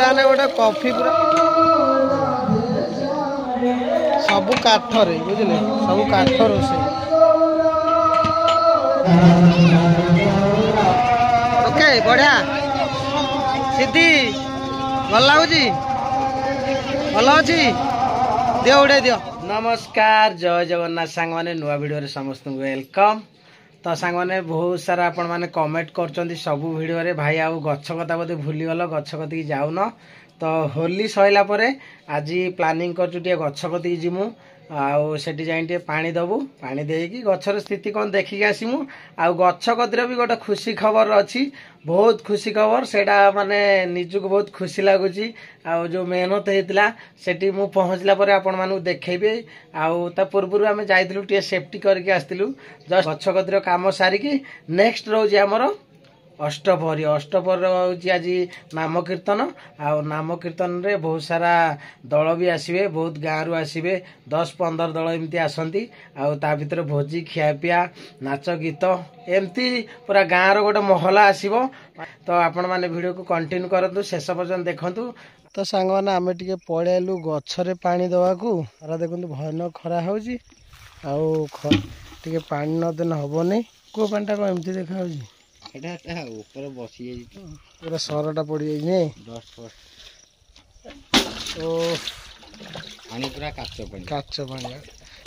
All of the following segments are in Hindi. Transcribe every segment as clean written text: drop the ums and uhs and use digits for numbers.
ताने गोटे कॉफी पूरा सबु काठ रे बुझले सबु काठ रोषे ओके बढ़िया सिद्धि भल लगुची भल अच्छी दियो उड़े दियो। नमस्कार जय जगन्नाथ सांग मैंने नुआ वीडियो समस्त वेलकम। तो सांग मैंने बहुत सारा आपण मैंने कमेंट कर सबू वीडियो रे भाई आउ गछ कथा बोधे भूलीगल गछ कती जाऊन। तो होली सैला आज प्लानिंग कर गछ कती जीमु आउ सेठी जाई पानी दबु पानी देकी गछर स्थिति कौन देखिक आसमु आउ गछ कतिर भी गोटे खुशी खबर अच्छी बहुत खुशी खबर सेटा माने निजुक बहुत खुशी लगुच आउ जो मेहनत होता सेठी मु पहुँचला पर आपण मानू देखेबे आउ ता पूर्व आम जाइलु टे सेफ्टी करके आसलु जस्ट गछ कतिर काम सारिकी नेक्स्ट रोज आमर अष्टपहरी अष्टपहरी हूँ आज नाम कीर्तन आउ नाम कीर्तन रे बहुत सारा दल भी आसवे बहुत गाँव रु आसवे 10-15 दल एमती आसती आउ ता भीतर भोजी खियापिया नाच गीत एमती पूरा गाँव रो गोटे महला आसव। तो आपण माने वीडियो को कंटिन्यू करतु शेष पर्यंत देखंतु। तो सांग माने आमे टिके पळेलु गछरे पानी दवा को खरा देखंतु भयानक खरा होउची आउ टिके पानी न देन हबोनी को पानीटा को एमती देखा होउची ऊपर बसी पूरा सरटा पड़ जाए पानी पूरा काच पानी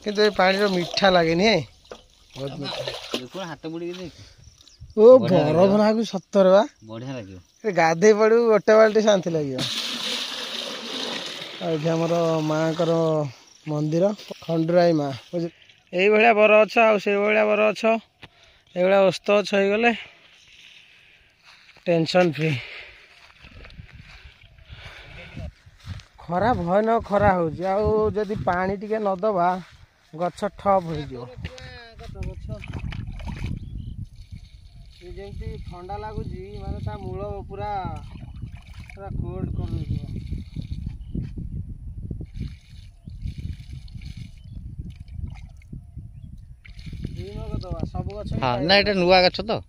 किंतु ये पानी मीठा लगे बहुत मीठा हाथ बुड़ी ओ बरफ ना सतर बा बढ़िया लगे गाधे पड़ू गोटे बाल्टी शांति लगे। आमर माँ मंदिर खंडुराई माँ यही भाया बर अछ आई बर अछ ये ओस्त अछ हो गले टेंशन फ्री। खरा भयानक खरा हो जदि पानी टिके नदबा गछ ठप हो जमी ठंडा लगुच माने ता मूल पूरा पूरा कोल्ड कर सब गछ ना एटा नुआ गछ तो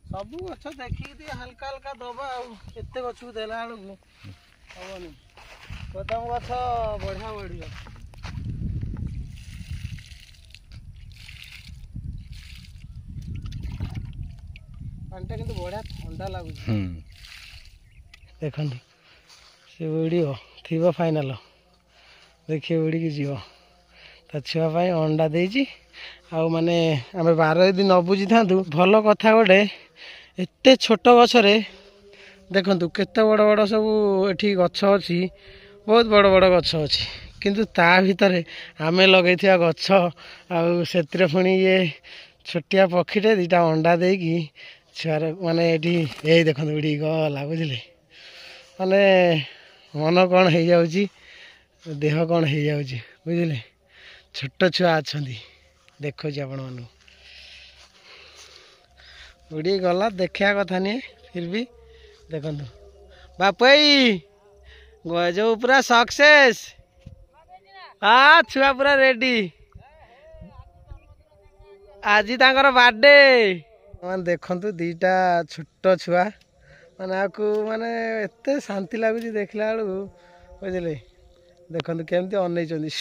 सबू गछ देखिए हल्का हल्का दबा आते गछ को देला बेलू हेनी कदम गछ बढ़िया बढ़िया पानी किंतु बढ़िया ठंडा लगुच देखते से उड़ो थी फाइनाल देखिए उड़िकी जीव ता छुआपाई अंडा देजी आउ माने आमे 12 दिन न बुझी था भल कथा गोटे एते छोट गछरे देखंतु केते बड़ बड़ सब एठी गछ अछि बहुत बड़ बड़ गछ अछि किंतु ता भितरे आमे लगैथिया गछ आउ सेतिरे फुणी ये छोटिया पक्षीटे दीटा अंडा देकी छुआर माने एठी ए देखंतु उड़ी गला बुझले माने मन कौन हो जाउची देह कौन हो जाउची बुझले छोट छुआ अछंती देखो आपण मानू उड़ी गला देखा कथा नहीं फिर भी देखंतु बापई जो पूरा सक्सेस हाँ छुआ पूरा रेडी आज तांकर बर्थडे मान देखंतु दीटा छोट छुआ माने आकु माने एते शांति लगुच देखला बेलू बुझले देखंतु केमती अनैचंदी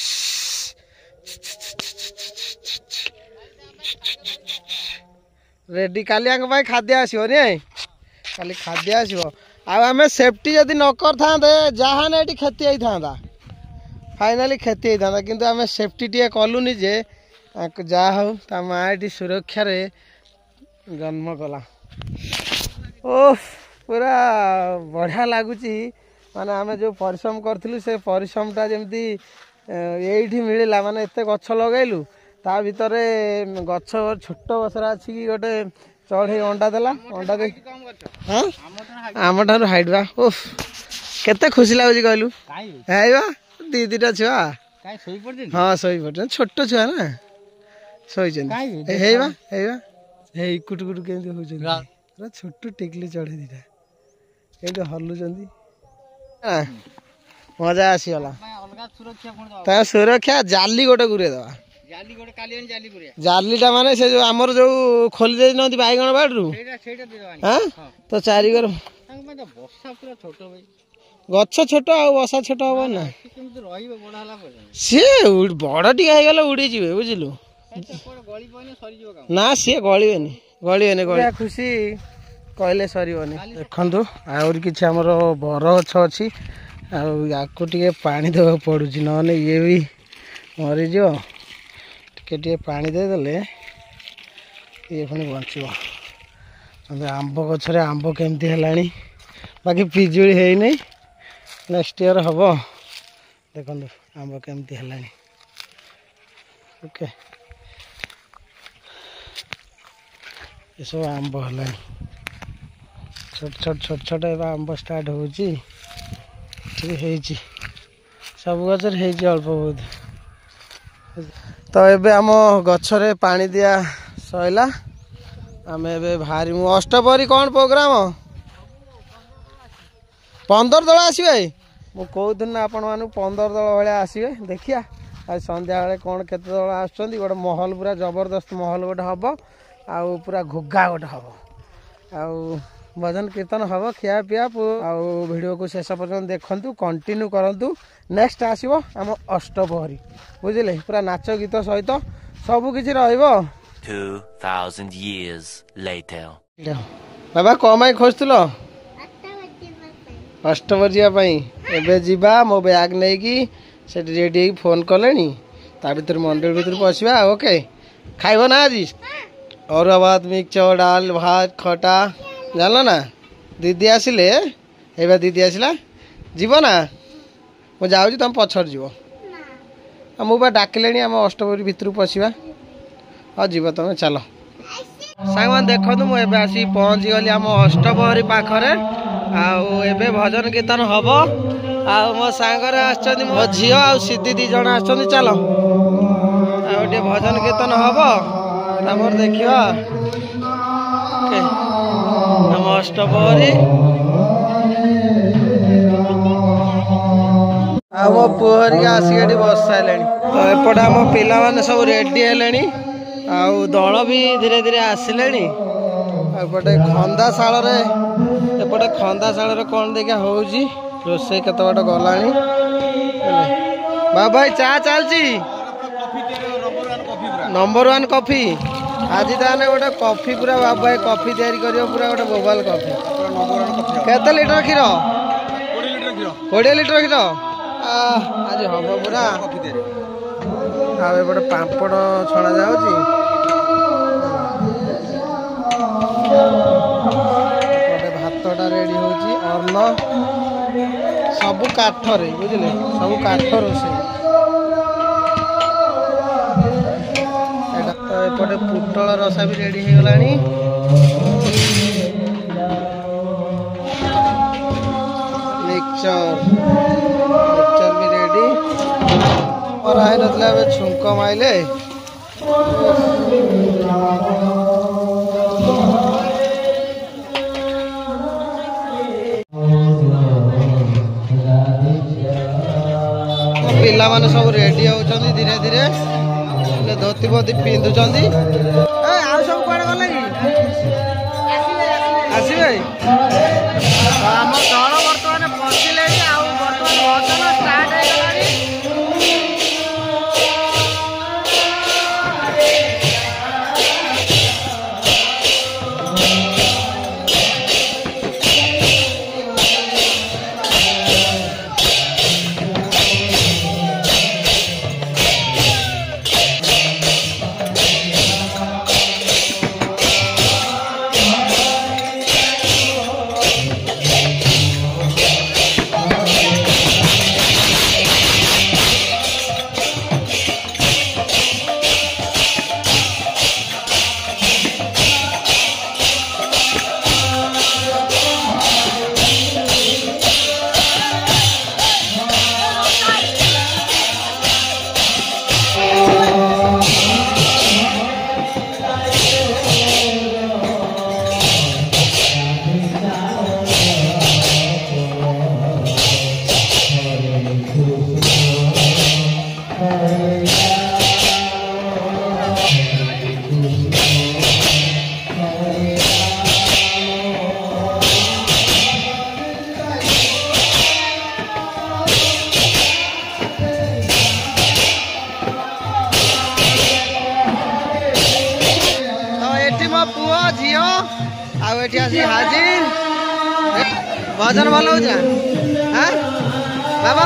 रेडी काली खाद्य आसो काली खाद्य आसो आमे सेफ्टी जदि न कर जहाँ ये क्षति होता फाइनाली क्षति होता किंतु आमे सेफ्टी टे कलुनी जे जहा हो ता माँ ये सुरक्षा रे जन्म कला ओह पूरा बढ़िया लगुच माने आमे जो परिश्रम करथिलु से परिश्रमटा जमती ये मिलला माने एते गछ लगैलु ता भितर गछ छोट गछरा अच्छी कि गोटे चढ़े अंडा देला अंडा दे हाँ आम ठार हाइट बा ओफ केते खुशी लगुच कहलु है दी दीटा छुआ हाँ शोई पड़ छोट छुआ ना शोई कुटुकुटु केमती हो छोट टिकली चढ़े दीटा केमती हलुचंदी मजा आसीगला ता सुरक्षा जाली गोटे गुरे दवा जालीटा माने से जो आमर जो खोली दे न बैगण बाड़ू हाँ तो चारिगर गछ छोट आ बसा छोट हम ना सी बड़ टी उड़ी जी बुझलु ना सी गलबेनि गलबेनि खुशी कहले सरबनी देखु आउर कि बर गछ अच्छी आके पानी देवा पड़ू ना ये भी मरीज टे पानी देदेले ये पुणी बचो आंब गचरे आंब केमती है बाकी पिजुड़ी है नहीं नेक्स्ट ईयर हम देखो आंब केमती है ओके ये सब आंब है छोट छोट छोट छोट आंब स्टार्ट हो सब गचर अल्प बहुत तो ये आम गचरे पानी दिया सैला आम ए भारी अष्टपहरी कौन प्रोग्राम 15 दल आसवे मु कहूँ आपण मानू 15 दल भाया आसवे देखिया आज संध्या बेले कौन केते दल आसुँच गोटे महल पूरा जबरदस्त महल गोटे हम आउ पूरा घुग्गा गोटे हम आउ भजन कीर्तन हम खिया पिया वीडियो को शेष पर्यटन देखु कंटिन्यू करूँ नेक्स्ट आसो आम अष्टपहरी बुझे पूरा नाच गीत सहित सबकि 2000 years later बाबा कौन खोजुल अष्टपहरी जावाई जीवा मो बैग नहीं कि रेडी फोन कले भर मंदिर भर पशा ओके खाइब ना आज और भात मिक्सचर डाल भात खटा जान ना दीदी आसिले एबा दीदी आसला जीव ना मु जाऊँ तुम पछर जीव मुझे डाकिले आम अष्टपहरी भितर पशा हाँ जीव तुम चल सांग मैंने देखो मुझे आसी पहुँची गली आम अष्टपहरी पाखरे आबे भजन कीर्तन हम आ मो सांगर आसछन्ती मो झील आ सिद्धि 2 जन आसछन्ती चल आटे भजन कीर्तन हम तापर देखिया आम अष्टपहरी आ मो पुहरिका आसिक बस सारे तो एपटे आम पिला माने सब रेडी है आउ दल भी धीरे धीरे आसिले एपटे खंदाशाल एपटे खंदाशाल कौन देखा हो रोसे केत बाट गला बाबा चा चलती नंबर 1 कॉफी आज ताने गोटे कॉफी पूरा बाबा कॉफी तैयारी करियो पूरा गोटे मोबाइल कॉफी केते लीटर क्षीर 20 लीटर क्षीर आज हम पूरा आटे पापड़ छणा जाऊँगी भातटा रेडी होची अन्न सबू काठरे बुझे सबू काठ रोषे तो एपटे पुटल रसा भी रेडी हो गला मिक्सचर भी रेडी और आई नतला छुंक माइले पिला माने सब रेडी होचंदी धीरे धीरे धोती बोती पिंधुचंदी आ सब कुआडे गले कि आसीबे हम दल वर्तमान पहुंचले आ वर्तमान भजन स्टार्ट हो गलानी मो पुओ झीओ आउ एठी आसी हाजिर भजन भल हो बाबा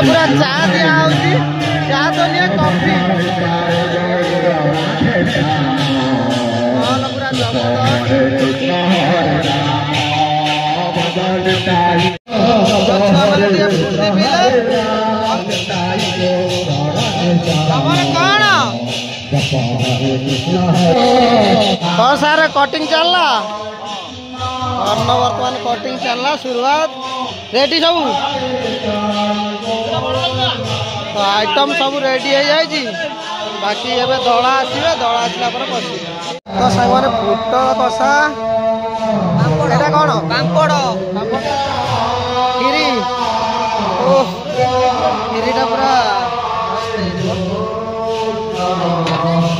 पूरा चाह दिया चाह तो नहीं कॉफी पूरा कौन सारे कटिंग चलला वर्तमान कटिंग चलला शुरुआत रेडी सब तो आइटम सब रेडी हो जाए बाकी एबे दला आसवे दला आसला पर बस तो सांग माने पोटल कषा एटा कौन पापड़ खीरी ओ खीरीटा पूरा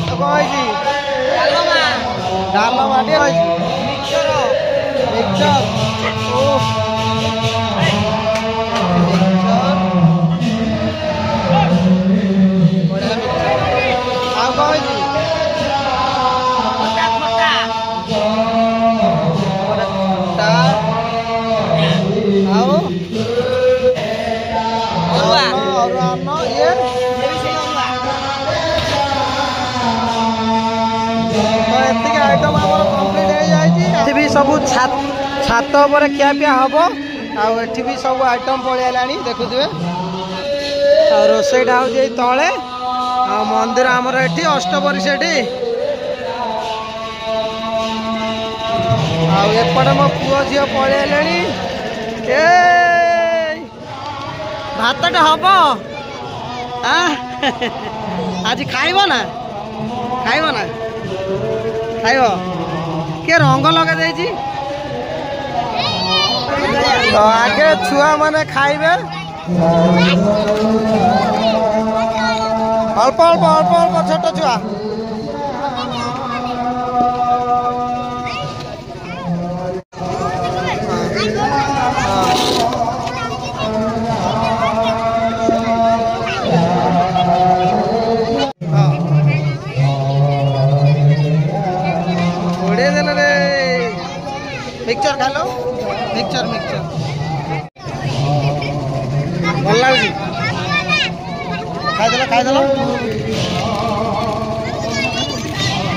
तो कौन डालमा मिक्सचर ओ सब छात पर खियापिया हम आठ भी सब आइटम पलैला देखुए रोसईटा हूँ तले मंदिर आमर ये अष्टपरी से एपटे मो पुओ झील पलैले भातटा हम आज खाइब ना खाइब के रंग लगे तो आगे छुआ माने खाइबे अल्प अल्प अल्प अल्प छोट छुआ मिक्सचर खा लो मिक्सचर भल लगे खाईदेल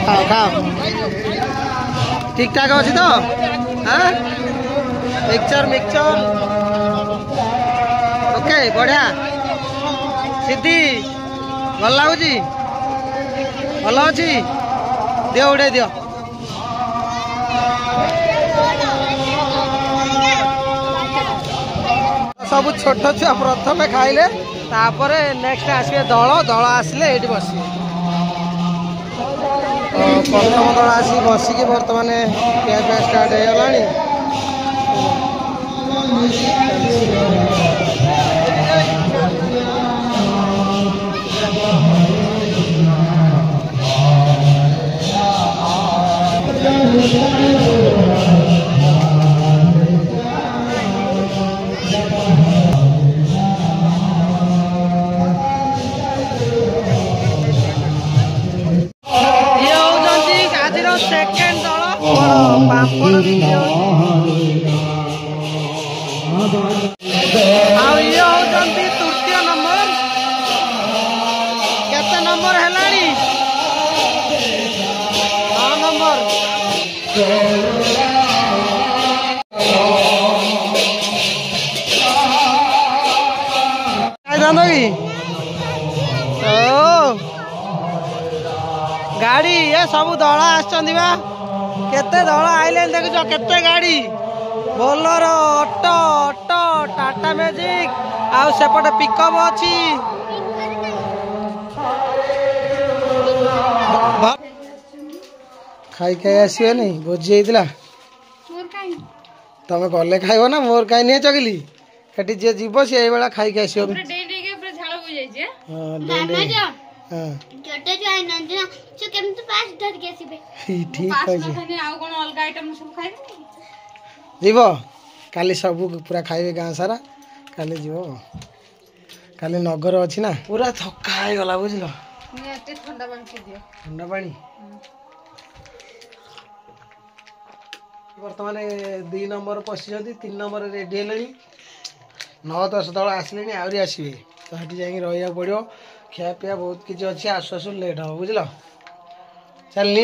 खाओ खाओ ठीक ठाक अच्छी तो हाँ मिक्सचर ओके बढ़िया सिद्धि भल लगुच भल अच्छी दियो उड़े दियो सब छोट छुआ प्रथम खाइले तापर नेक्स्ट आसवे दल आसले ये बस प्रथम दल आसी बसिकी बर्तमान ଖିଆ स्टार्ट हो गलानी सेकेंड दल पापड़ तृतीय नंबर केते नंबर है 9 नंबर गाड़ी ये सब दल आते दल आइले देखुच केते गाड़ी bowler auto auto Tata magic आउ सेपटे पिकअप अच्छी खाई खाई आसवे नहीं भोजी होता तुम गले खाइब ना मोर कहीं नहीं चगली कटी जे जीव सी भाया खाई आस जीव काली सब पूरा खाइबे गाँ सारा काली जीव काली नगर अच्छी ना पूरा थका हो गला बुझल ठंडा पानी बर्तमान 2 नंबर पशि 3 नंबर रेडी है 9-10 दल आसले आहरी आसवे तो ये जा रहा पड़ो खिया पिया बहुत किसी अच्छी आसु आसु लेट हम बुझल चलनी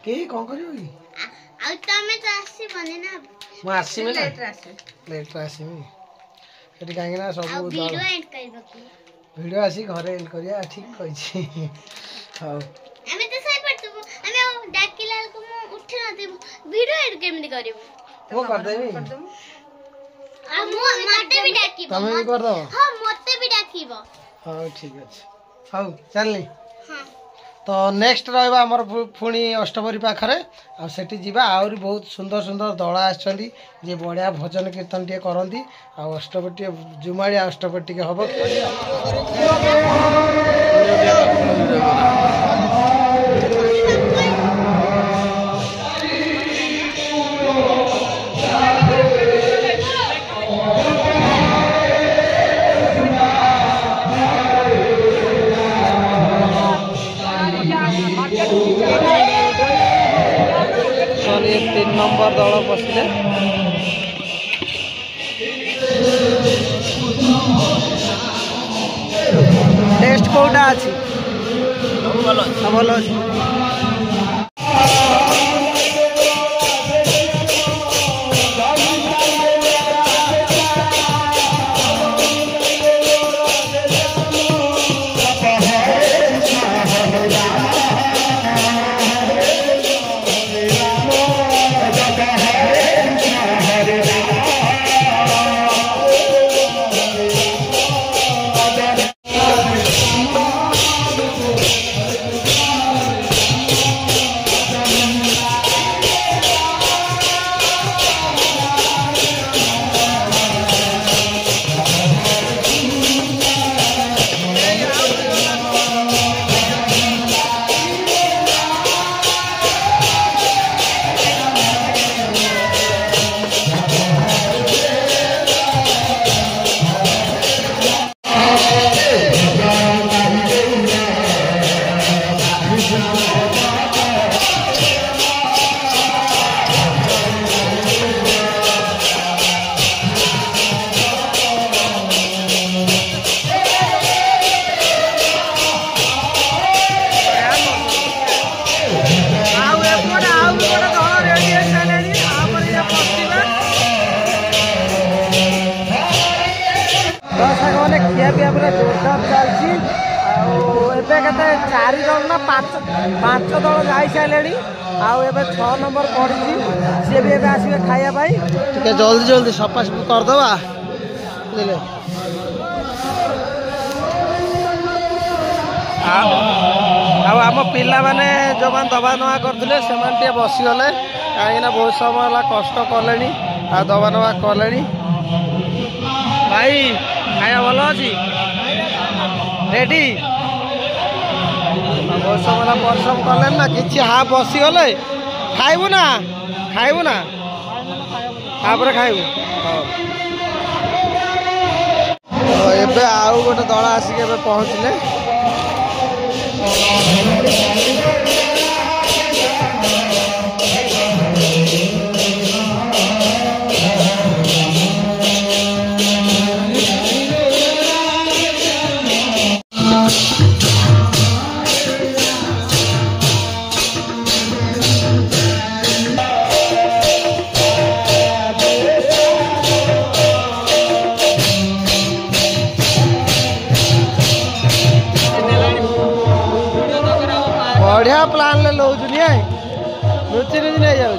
कि कौन कर आसमी लेट आसमी कहीं सब भिडियो आसी घरे एंड करिया ठीक कही हाँ वो करदेवी तमें भी कर दो हां मते भी डाकी हाँ ठीक अच्छे हाँ चलनी तो नेक्स्ट रहा आमर पुणी अष्टपरी पाखरे आठी जा आहरी बहुत सुंदर सुंदर दल आसछन्ती जे बढ़िया भजन कीर्तन टे करती अष्टपरी टे जुमाड़िया अष्टपरी टे हम ये 3 नंबर दल बसले टेस्ट कोटा अच्छी भल अच्छी खिया पिया पूरा जोरदार चलती के 4 दल ना 5 दल जाई सारे आउ 6 नंबर पड़ी सी भी आसवे खायापाई जल्दी जल्दी सफा सफी करदे बुझे आम पिला माने जो मैंने दबा नवा करते से बसीगले कहीं बहुत समय कष्ट कले आ दबा नवा कले भाई खाया भल अच्छी रेडी बहुत समय परिश्रम कले ना कि हाँ बसीगले खाइबू ना तापर खाइबू एबे आउ गोटे दल आसिक पहुँचले बढ़िया प्लान ले लो दुनिया रुचि रुचि नहीं जाऊँ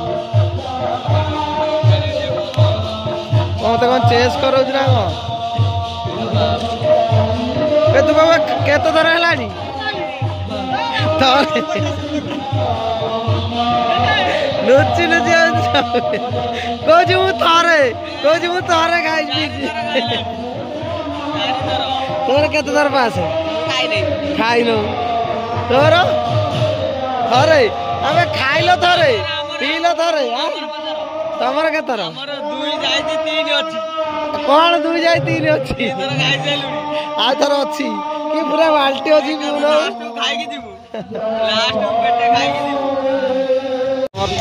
कौन तो कौन चेस करो ना कौन तू बाबा केतो थर है लुचि लुचि कौच मु थरे खाई तोर केतो थर पास खाई नो तोर थरे अबे खाइल थरे पील थरे तमर के थर कौन 2 जाए 3 अच्छी आ थर अच्छी कि पूरा बाल्टी अच्छी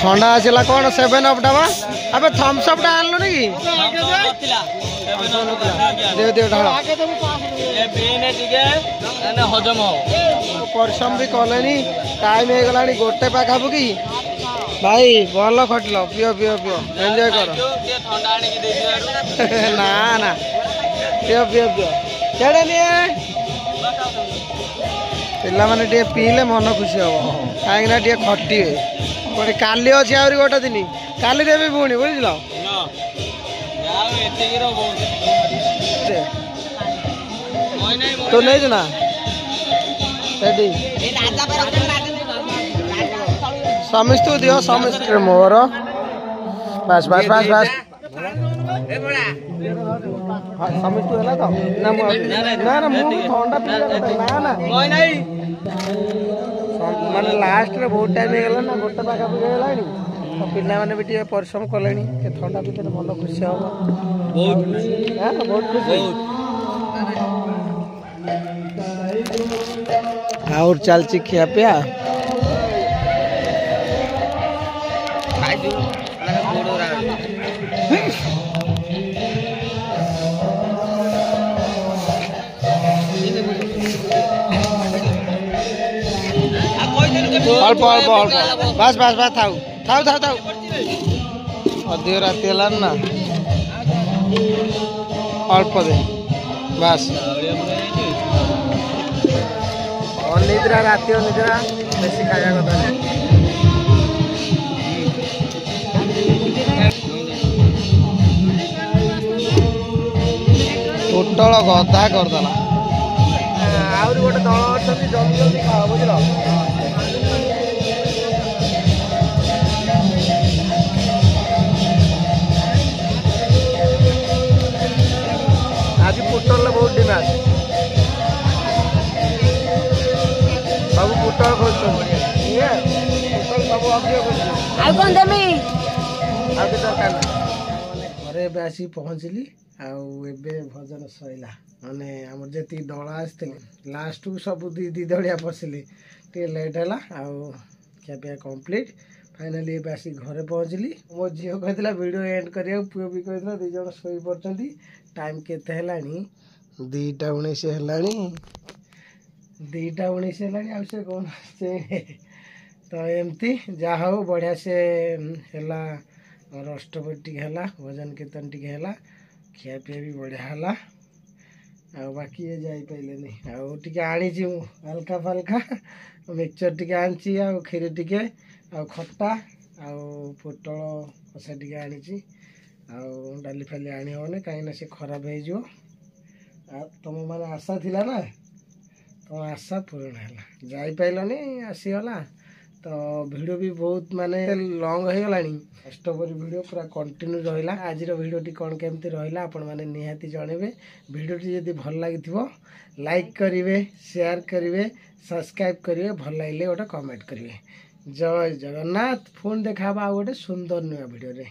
ठंडा आसला कौन 7 अप डाबा अबे थम्स अप टा आनलो कि दे दे ढाल हजम परिश्रम भी कले टाइम हो गला गोटे पाखापुखी भाई भल खटल पिओ पिओ पिओ एंजॉय कर ना ना पिओ पिओ पिओ केड़े नहीं पिला माने टे पीले मन खुशी हम कहीं टे खटी पुणी काली अच्छी आहरी गोटे दिन काली देवी पुणी बुझल तो नहीं ना रेडी समिस्तु दियो समिस्तु मोर बस बस बस बस समिस्तु है तो ना ना मु ठंडा पी ना ना माने लास्ट रे बहुत टाइम हे गेला ना गोटे पाखा पी गेलानी तो पिला माने भी टिके परिश्रम कलेनी के ठंडा पीते मन खुशी हो बहुत हां बहुत खुशी और चलची खिया पिया अल्प अल्प अल्प बस बस बस थाउ थाउ थाउ थाउ अधिक राति है ना अल्प दे बस अनिद्रा राति अनिद्रा बेसी खाया कथा नहीं पोटल गदा करदेला आउरी गोटे दल अच्छा जल्दी जल्दी खाओ बुझल आज पोटल बहुत डिमांड सब पोटल खोजते सब कौन देमी दरकार घरे आसी पहुँचली आबे भजन सैला माने आम जी दल आसते लास्ट को सब दी दलिया पशिली टे लेट है ଖିଆପିଆ कम्प्लीट फाइनाली ए आसी घरे पहुँचली मो झील कहला वीडियो एंड करिया पुओ भी कहला दी जन शोई पड़छंती टाइम केते हेलानी 2:19 हेलानी 2:19 हेलानी आ से कौन से तो एमती जा हो बढ़िया से हेला अष्टपदी टी हेला भजन कीर्तन टी हेला ଖିଆପିଆ भी बढ़िया है आ बाकी ये जाई पाइलेनी आ टिके आनी हल्का फल्का मिक्सचर टिके आनी आ खीरी टिके आ खट्टा आ पोटल कषा टिके आनी आ डाली फाली आनी होने कहीं से खराब हो तुम मैंने आशा थिला ना तुम आशा पूर्ण है जाई पाइलनी आसीगला तो वीडियो भी बहुत माने लॉन्ग हो गलानी अष्टपदी वीडियो पूरा कंटिन्यू रहा आज वीडियोटी कौन केमती रहा आपण मैंने निहाती जनइबे वीडियोटी जदि भल लगी लाइक करेंगे शेयर करेंगे सब्सक्राइब करेंगे भल लगे गोटे कमेंट करेंगे जय जगन्नाथ पुणी देखा गोटे सुंदर नुआ वीडियो रे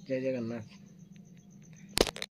जय जगन्नाथ।